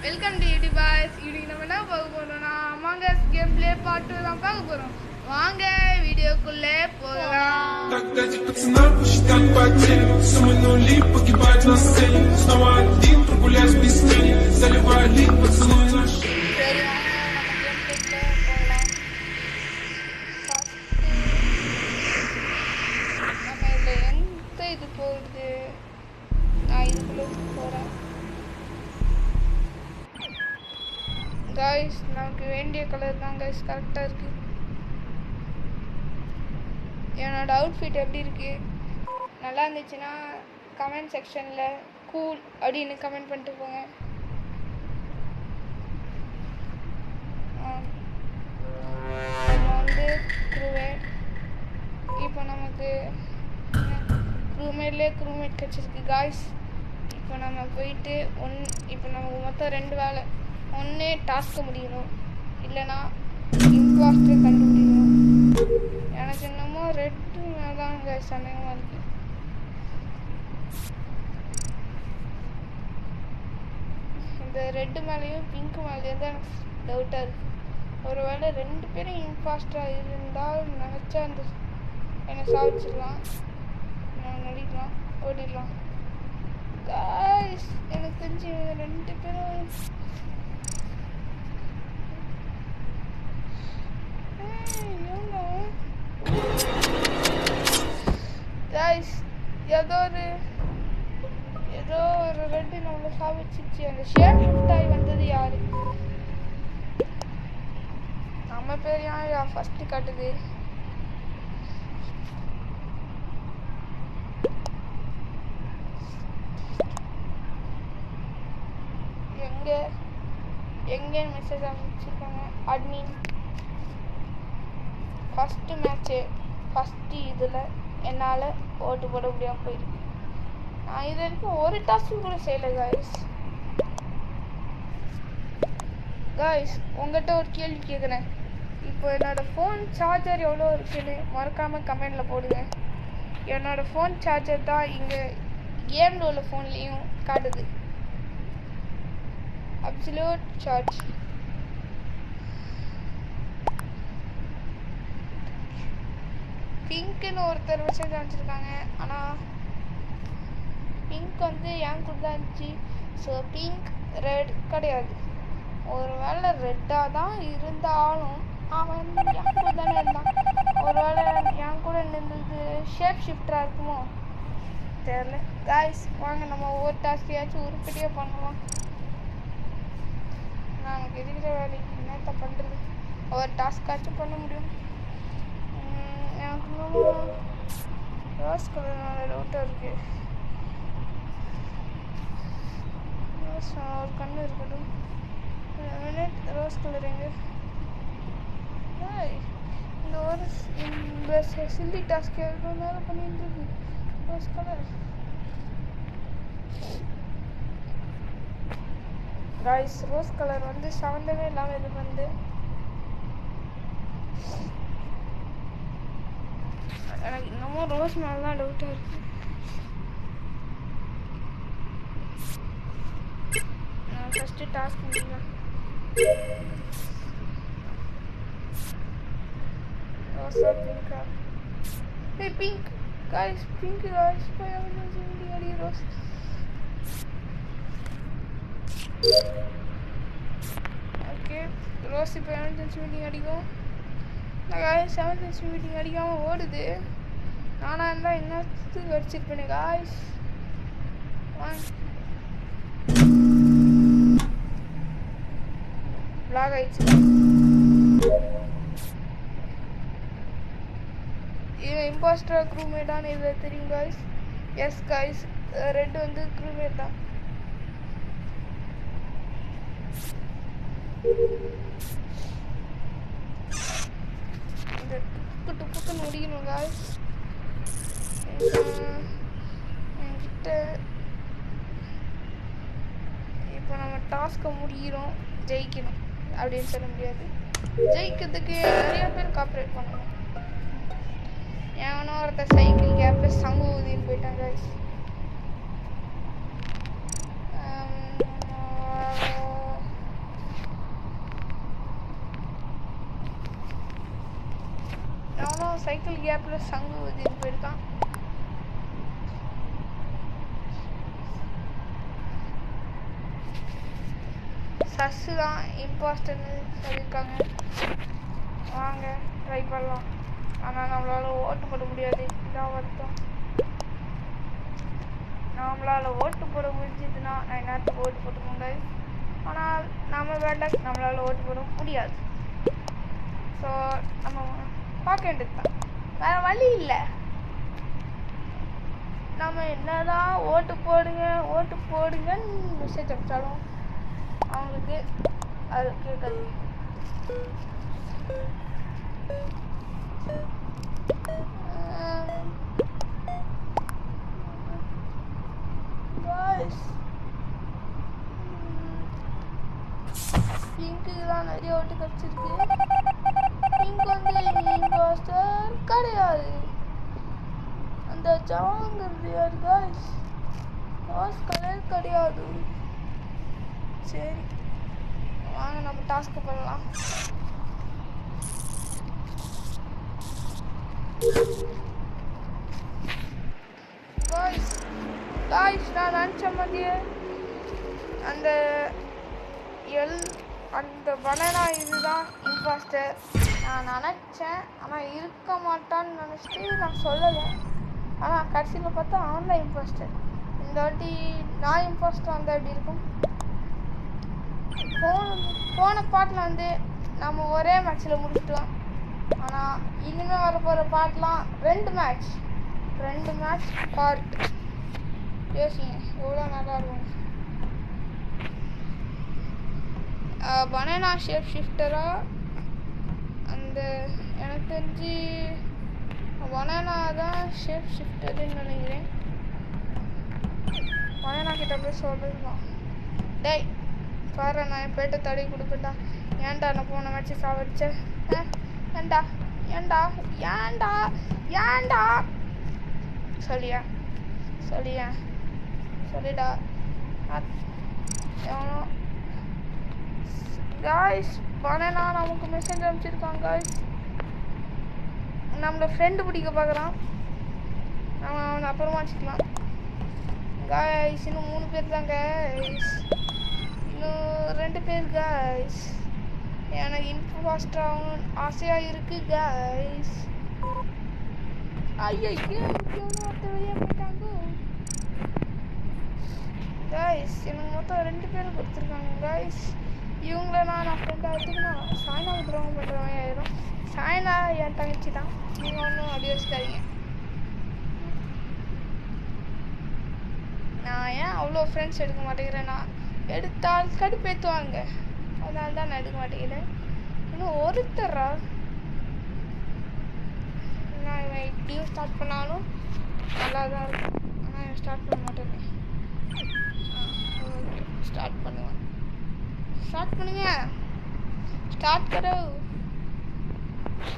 Welcome to YouTube boys. இன்னைக்கு நம்ம என்ன பார்க்க போறோம்னா among us game play part 2 தான் பார்க்க போறோம். வாங்க வீடியோக்குள்ளே போகலாம். Ради пацана посчитать потери. Суммы нули погибать на сцене. Снова один прогуляюсь без тени. Заливаю лик, поцелуй наш. சரி வாங்க நம்ம கேம் ப்ளேக்குள்ளே போகலாம். நம்ம இதில் எந்த இது போகுது, நான் இதுக்குள்ளே போகிறேன். காய்ஸ் நமக்கு வேண்டிய கலர் தான் காய்ஸ் கரெக்டாக இருக்குது. என்னோட அவுட்ஃபிட் எப்படி இருக்கு, நல்லா இருந்துச்சுன்னா கமெண்ட் செக்ஷனில் கூல் அப்படின்னு கமெண்ட் பண்ணிட்டு போங்க. நம்ம வந்து க்ரூமேட், இப்போ நமக்கு க்ரூமேட் கிடச்சிருக்கு காய்ஸ். இப்போ நம்ம போயிட்டு இப்போ நமக்கு மொத்தம் 2 வேலை. ஒன்று டாஸ்க்கு முடியணும், இல்லைனா இம்பாஸ்டர் கண்டுபிடிக்கணும். எனக்கு என்னமோ ரெட்டு தான் கைஸ் சந்தேகமாக இருக்கு. இந்த ரெட்டு மேலேயும் பிங்க் மேலேயும் தான் எனக்கு டவுட்டாக இருக்குது. ஒருவேளை 2 பேரும் இம்பாஸ்டராக இருந்தால் நினச்சா என்னை சாதிச்சிடலாம், நடிக்கலாம், ஓடிடலாம். கைஸ் எனக்கு தெரிஞ்சு 2 பேரும் கைஸ் ஏதோ ஒரு ரெட்டு நம்மளை சாப்பிச்சிச்சு. அந்த ஷேப் ஷிஃப்ட் ஆகி வந்தது யாரு? நம்ம பேர் ஏன் ஃபர்ஸ்ட் காட்டுது? எங்கே மெசேஜ் அனுப்பிச்சிருக்காங்க? அட்மின் ஃபஸ்ட்டு மேட்ச்சு ஃபஸ்ட்டு இதில் என்னால் ஓட்டு போட முடியாமல் போயிருக்கு. நான் இது வரைக்கும் ஒரு டாஸ்க்கு கூட செய்யலை காய்ஸ். உங்கள்கிட்ட ஒரு கேள்வி கேட்குறேன். இப்போ என்னோடய ஃபோன் சார்ஜர் எவ்வளோ இருக்குன்னு மறக்காமல் கமெண்டில் போடுங்க. என்னோடய ஃபோன் சார்ஜர் தான் இங்கே கேமில் உள்ள ஃபோன்லேயும் காட்டுது. Absolute charge. பிங்க்னு ஒருத்தர் மெசேஜ் அனுப்பிச்சிருக்காங்க. ஆனால் பிங்க் வந்து என் கூட தான் இருந்துச்சு. ஸோ பிங்க் ரெட் கிடையாது. ஒரு வேளை ரெட்டாக தான் இருந்தாலும் அவன் என் கூட தானே இருந்தான். ஒரு வேளை என் கூட இருந்தது ஷேப் ஷிஃப்டராக இருக்குமோ தெரியல. காய்ஸ் வாங்க நம்ம ஒவ்வொரு டாஸ்கையாச்சும் உருப்படியாக பண்ணலாம். நமக்கு இருக்கிற வேலைக்கு என்னத்த பண்ணுறது, ஒவ்வொரு டாஸ்க்காச்சும் பண்ண முடியும். எனக்கு இன்னமும் ரோஸ் கலர் டவுட்டாக இருக்கு. ரோஸ் ஒரு கண்ணு இருக்கட்டும். ரோஸ் கலர் எங்க? இந்த சில்லி டாஸ்க் எவ்வளோ நேரம் பண்ணிட்டு இருக்கு. Rose colour guys, rose colour வந்து சம்மந்தமே இல்லாமல் இது வந்து எனக்கு இன்னமும் ரோஸ் மேலே தான் டவுட்டாக இருக்குது. நான் ஃபஸ்ட்டு டாஸ்க் முடியலாம். ரோஸா பிங்கா? Pink guys, pink guys. அடி ரோஸ். ஓகே ரோஸ் இப்போ எமர்ஜென்சி மீட்டிங் அடிக்கும். காய்ஸ் எமர்ஜென்சி மீட்டிங் அடிக்காமல் ஓடுது. நானாக இருந்தால் என்னத்துக்கு அடிச்சிருப்பேனே காய்ஸ். பிளாக் ஆயிடுச்சு. இவன் இம்பாஸ்டரா க்ரூமேட்டான்னு இதில் தெரியும் காய்ஸ். எஸ் காய்ஸ், ரெட் வந்து க்ரூமேட் தான். இந்த டுப்புக்கு முடிக்கணும் காய்ஸ். என்கிட்ட இப்போ நம்ம டாஸ்க்கை முடிக்கிறோம், ஜெயிக்கணும் அப்படின்னு சொல்ல முடியாது. ஜெயிக்கிறதுக்கு நிறைய பேர் காப்பரேட் பண்ணணும். ஏன்னா ஒருத்தர் சைக்கிள் கேப்பில் சங்கு ஊதின்னு போயிட்டான் காய்ஸ். சைக்கிள் கேப்பில் சங்கு ஊதிட்டு போயிருக்கான். சஸ்ஸு தான் இம்பாஸ்டர்னு சொல்லியிருக்காங்க. வாங்க ட்ரை பண்ணலாம். ஆனால் நம்மளால் ஓட்டு போட முடியாது. இதான் வருத்தம். நம்மளால் ஓட்டு போட முடிஞ்சதுன்னா நான் நேரத்துக்கு ஓட்டு போட்டுக்கோங்க. ஆனால் நம்ம வேண்டாம், நம்மளால் ஓட்டு போட முடியாது. ஸோ நம்ம பார்க்க வேண்டியது தான், வேறு வழி இல்லை. நம்ம என்னதான் ஓட்டு போடுங்கன்னு மெசேஜ் அனுப்பிச்சாலும் அவங்களுக்கு அது கேட்காது. பிங்க்கு தான் நிறைய ஓட்டு கிடச்சிருக்கு. பிங்க் வந்து இம்பாஸ்டர் கிடையாது. அந்த ஜாங்கிறது யார் காய்ஸ்? ரோஸ் கலர் கிடையாது. சரி வாங்க நம்ம டாஸ்க்கு பண்ணலாம். காய்ஸ் நான் நினச்ச மாதிரியே அந்த பனானா இதுதான் இம்பாஸ்டர் நான் நினச்சேன். ஆனால் இருக்க மாட்டான்னு நினச்சிட்டு நான் சொல்லலை. ஆனால் கடைசியில் பார்த்தா அவன் தான் இம்பாஸ்டர். இந்த வாட்டி நான் இம்பாஸ்டர் வந்தால் எப்படி இருக்கும்? போன பாட்டில் வந்து நம்ம ஒரே மேட்ச்சில் முடிச்சிட்டோம். ஆனால் இனிமேல் வர போகிற பாட்டெலாம் 2 மேட்ச் பார்ட். யோசிங்க எவ்வளோ நல்லா இருக்கும். பனானா ஷேப் ஷிஃப்டராக அந்த எனக்கு தெரிஞ்சு பனானா தான் ஷேப் ஷிஃப்டருன்னு நினைக்கிறேன். பனானா கிட்ட போய் சொல்லிருக்கோம், டேய் பாரு நான் என் பேட்டை தடவி கொடுப்பேன்டா. ஏன்டா நான் போன மேட்ச்சு சாவடிச்சேன்? ஏன்டா ஏன்டா ஏன்டா ஏன்டா சொல்லியா சொல்லிடா. எவனோ காய்ஸ் பனானா நமக்கு மெசேஜ் அனுப்பிச்சிருக்கான். காய்ஸ் நம்மளை ஃப்ரெண்டு பிடிக்க பார்க்குறான். நம்ம அவனை அப்புறமா வச்சுக்கலாம். காய்ஸ் இன்னும் 3 பேர் தான் காய்ஸ். இன்னும் 2 பேர் காய்ஸ். எனக்கு இன்ஃபாஸ்டர் ஆகணும் ஆசையாக இருக்குது காய்ஸ். ஐயோ வெளியே போயிட்டாங்க காய்ஸ். எனக்கு மொத்தம் 2 பேர் கொடுத்துருக்காங்க காய்ஸ். இவங்கள நான் ஃப்ரெண்டாக எடுத்துக்கணும். சாய்னாவுக்கு துரோகம் பண்ணுறவங்க ஆயிரும். சாய்னா என் தங்கச்சி தான், நீங்கள் ஒன்றும் அப்படி யோசிக்காதீங்க. நான் ஏன் அவ்வளோ ஃப்ரெண்ட்ஸ் எடுக்க மாட்டேங்கிறேன்னா எடுத்தால் கடுப்பேற்றுவாங்க. அதனால தான் நான் எடுக்க மாட்டேங்கிறேன். இன்னும் ஒருத்தரா நான் இவன் இப்படியும் ஸ்டார்ட் பண்ணாலும் நல்லா தான் இருக்கும். ஆனால் இவன் ஸ்டார்ட் பண்ண மாட்டேன். ஸ்டார்ட் பண்ணுங்க ஸ்டார்ட் கரோ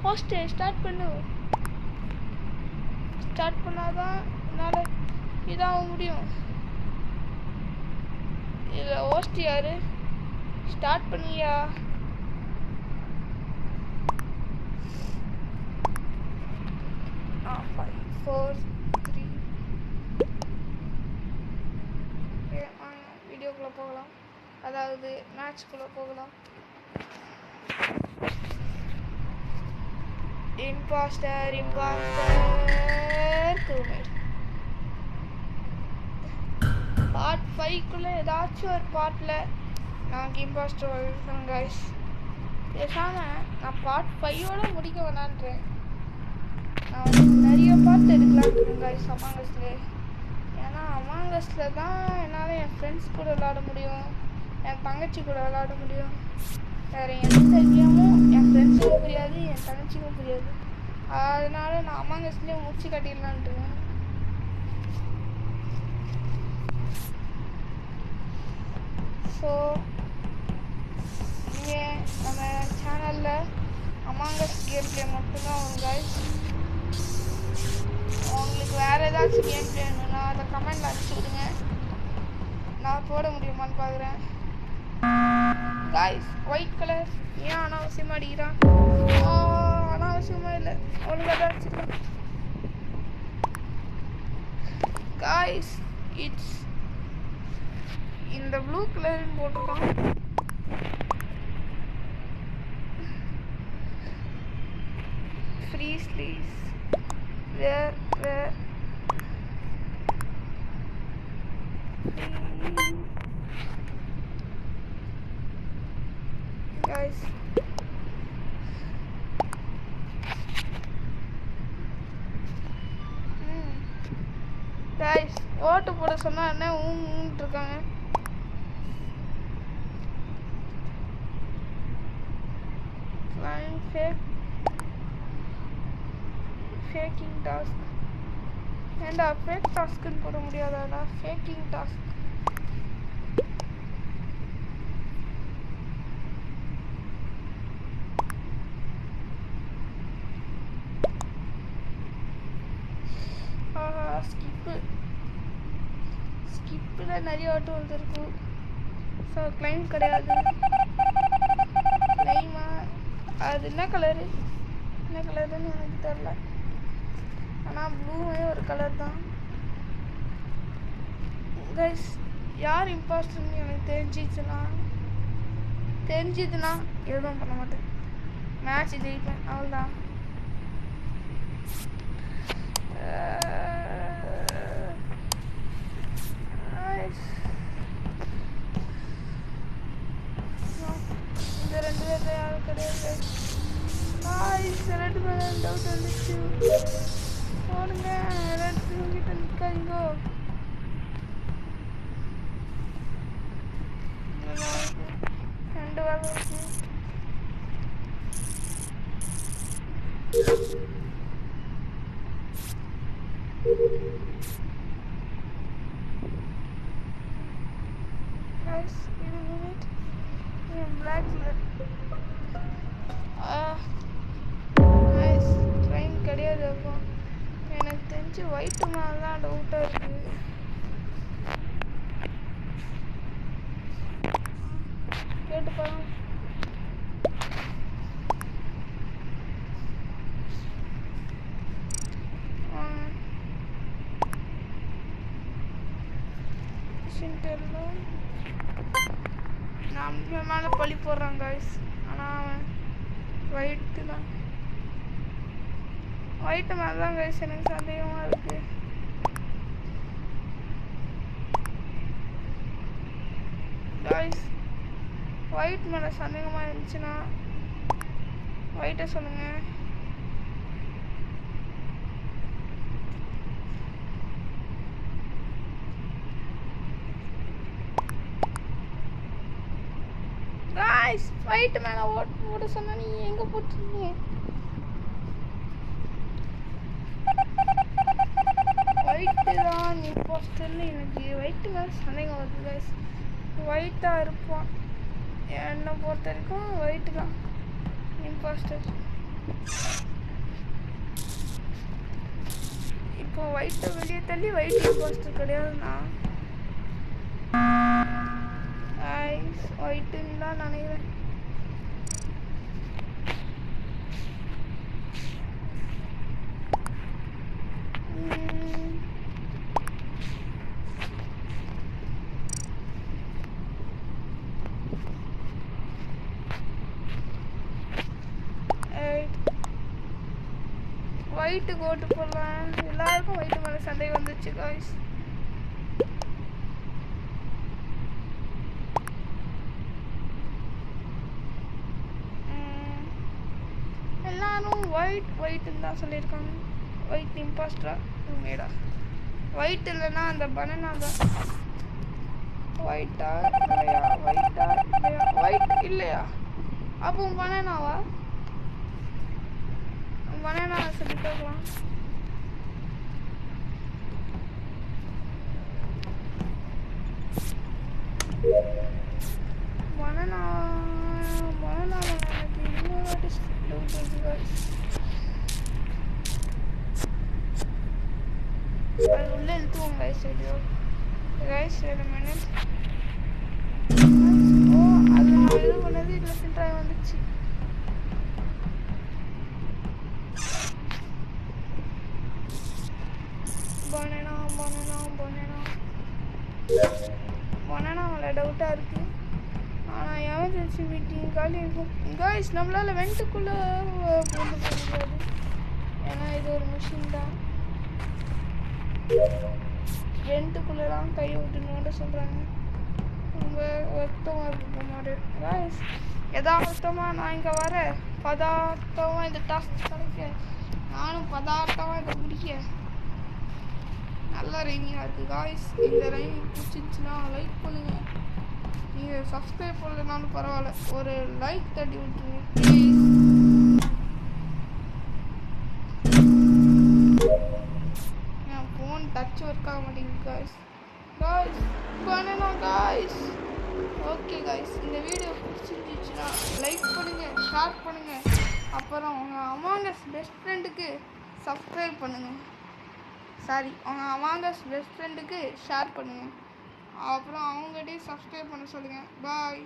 ஃபர்ஸ்ட்டு ஸ்டார்ட் பண்ணு. ஸ்டார்ட் பண்ணாதான் என்னால் இதாக முடியும். இதில் ஹோஸ்ட் யாரு? ஸ்டார்ட் பண்ணியா? ஆ 5 4 3 வீடியோக்குள்ளே போகலாம். அதாவது மேட்ச்குள்ளே போகலாம். இம்பாஸ்டர் டூமேட் பார்ட் 5க்குள்ளே ஏதாச்சும் ஒரு பார்ட்டில் நாங்கள் இம்பாஸ்டர் இருக்கோம் கைஸ். பேசாமல் நான் பார்ட் 5ஓட முடிக்க வேணான்றேன். நான் வந்து நிறைய பார்ட் எடுக்கலான்னு இருக்கேன் கைஸ் அமாங்கஸ்லேயே. ஏன்னா அமாங்கஸில் தான் என்னால் என் ஃப்ரெண்ட்ஸ் கூட விளாட முடியும், என் தங்கச்சி கூட விளாட முடியும். வேறு எந்த கேமும் என் ஃப்ரெண்ட்ஸுக்கும் புரியாது, என் தங்கச்சிக்கும் புரியாது. அதனால நான் அமாங்கஸ்லேயே முடிச்சு கட்டிடலான்ட்டுருக்கேன். ஸோ நீங்கள் நம்ம சேனலில் அமாங்கஸ் கேம் பிளே மட்டும்தான் வரும் கைஸ். உங்களுக்கு வேறு ஏதாச்சும் கேம் பிளே வேணும்னா அதை கமெண்டில் அனுப்பிச்சி விடுங்க. நான் போட முடியுமான்னு பார்க்குறேன். கைஸ் ஒயிட் கலர் ஏன் அனாவசியமாக அடிக்கிறான்? ஒன்றும் அவசியமா இல்லை, ஒழுங்காக தான் வச்சுக்கலாம். காய்ஸ் இட்ஸ் இந்த ப்ளூ கலர்னு போட்டிருக்கான். ஃப்ரீ ஸ்லீவ்ஸ் வேர் guys guys ஓட்டு போட சொன்னா என்ன ஊன்ட்டு இருக்காங்க. ஃபேக்கிங் டாஸ்க் ஏண்டா ஃபேக் டாஸ்க்குன்னு போட முடியாதாடா? ஃபேக்கிங் டாஸ்க் ஸ்கிப்பில் நிறைய ஆட்டோ வந்துருக்கு. ஸோ கிளைம் கிடையாது. கிளைமா அது என்ன கலருன்னு எனக்கு தெரில. ஆனால் ப்ளூவே ஒரு கலர் தான். கைஸ் யார் இம்பாஸ்டர்னு எனக்கு தெரிஞ்சிதுன்னா எதுவும் பண்ண மாட்டேன், மேட்ச் ஜெயிப்பேன், அவ்வளோதான். இந்த ரெண்டு பேர் யாரும் கிடையாது. ரெண்டு பேரும் டவுட் வந்துச்சு. போடுங்க, ரெண்டு கிட்ட நிற்காதீங்கோ. ரெண்டு வேலை இருக்கு. Guys, give me a minute. Black color. Guys, train கிடையாது. அப்போ எனக்கு தெரிஞ்சு ஒயிட்டு மேலே தான் டவுட்டாக இருக்குது. கேட்டு பாருங்க. நம்ம மேலே பழி போடுறான் காய்ஸ். ஆனால் அவன் ஒயிட்டு தான், ஒயிட்டு மேலே தான் காய்ஸ் எனக்கு சந்தேகமாக இருக்குது. காய்ஸ் ஒயிட் மேலே சந்தேகமாக இருந்துச்சுன்னா ஒயிட்டை சொல்லுங்கள். காய்ஸ் ஒயிட் மேலே ஓட்டு போட சொன்னா நீ எங்கே போட்டுருக்கீங்க? ஒயிட்டு தான் இம்பாஸ்டர்னு எனக்கு ஒயிட்டு மேலே சந்தேகம் வருது காய்ஸ். ஒயிட்டாக இருப்பான், என்னை பொறுத்த வரைக்கும் ஒயிட்டு தான் இம்பாஸ்டர். இப்போ ஒயிட்டை வெளியே தள்ளி ஒயிட் இம்பாஸ்டர் கிடையாதுண்ணா. ஒயிட்டுன்னு தான் நினைக்கிறேன். ஒயிட்டுக்கு ஓட்டு போடலாம். எல்லாருக்கும் ஒயிட்டு மேலே சந்தேகம் வந்துச்சு காய்ஸ். எல்லாரும் ஒயிட்டுன்னு தான் சொல்லியிருக்காங்க. ஒயிட் இம்பாஸ்டரா மேடா? ஒயிட் இல்லைன்னா அந்த பனானா தான். ஒயிட்டா இல்லையா? ஒயிட்டா இல்லையா? ஒயிட் இல்லையா? அப்போ பனானாவா? பனானா சொல்லி பார்க்கலாம். பனானா எனக்கு இன்னொரு வாட்டி டவுட் வருது காய்ஸ். அது உள்ளே இழுத்துவோம் காய்ஸ். வீடியோ காய்ஸ் வேறு மினிட். ஓ அது நான் இது பண்ணது இதில் ஃபில்டர் ஆகி வந்துச்சு. டவுட்டாக இருக்குது. ஆனால் எமர்ஜென்சி மீட்டிங் காலி இருக்கும் காய்ஸ். நம்மளால் வெண்ட்டுக்குள்ளே பூந்து போக முடியாது, ஏன்னா இது ஒரு மிஷின் தான். வெண்ட்டுக்குள்ளெல்லாம் கை விட்டுணுன்னு சொல்கிறாங்க. ரொம்ப வருத்தமாக இருக்க மாதிரி காய்ஸ். யதார்த்தமாக நான் இங்கே வரேன், பதார்த்தமாக இந்த டாஸ்க் கிடைக்க, நானும் பதார்த்தமாக இதை முடிக்க. நல்ல ரைமிங்காக இருக்குது காய்ஸ். இந்த ரைமிங் பிடிச்சிருந்துச்சுன்னா லைக் பண்ணுங்கள். நீங்கள் சப்ஸ்கிரைப் பண்ணலனாலும் பரவாயில்ல, ஒரு லைக் தட்டி விட்டுருங்க please. N phone touch work ஆக மாட்டேங்குது காய்ஸ். காய்ஸ் பண்ணணும் காய்ஸ். ஓகே காய்ஸ், இந்த வீடியோ பிடிச்சிருந்துச்சுன்னா லைக் பண்ணுங்கள், ஷேர் பண்ணுங்கள். அப்புறம் உங்கள் அமாங் அஸ் பெஸ்ட் ஃப்ரெண்டுக்கு சப்ஸ்கிரைப் பண்ணுங்கள். சாரி, உங்கள் அமாங் அஸ் பெஸ்ட் ஃப்ரெண்டுக்கு ஷேர் பண்ணுங்கள். அப்புறம் அவங்ககிட்டயே சப்ஸ்கிரைப் பண்ண சொல்லுங்கள். பாய்.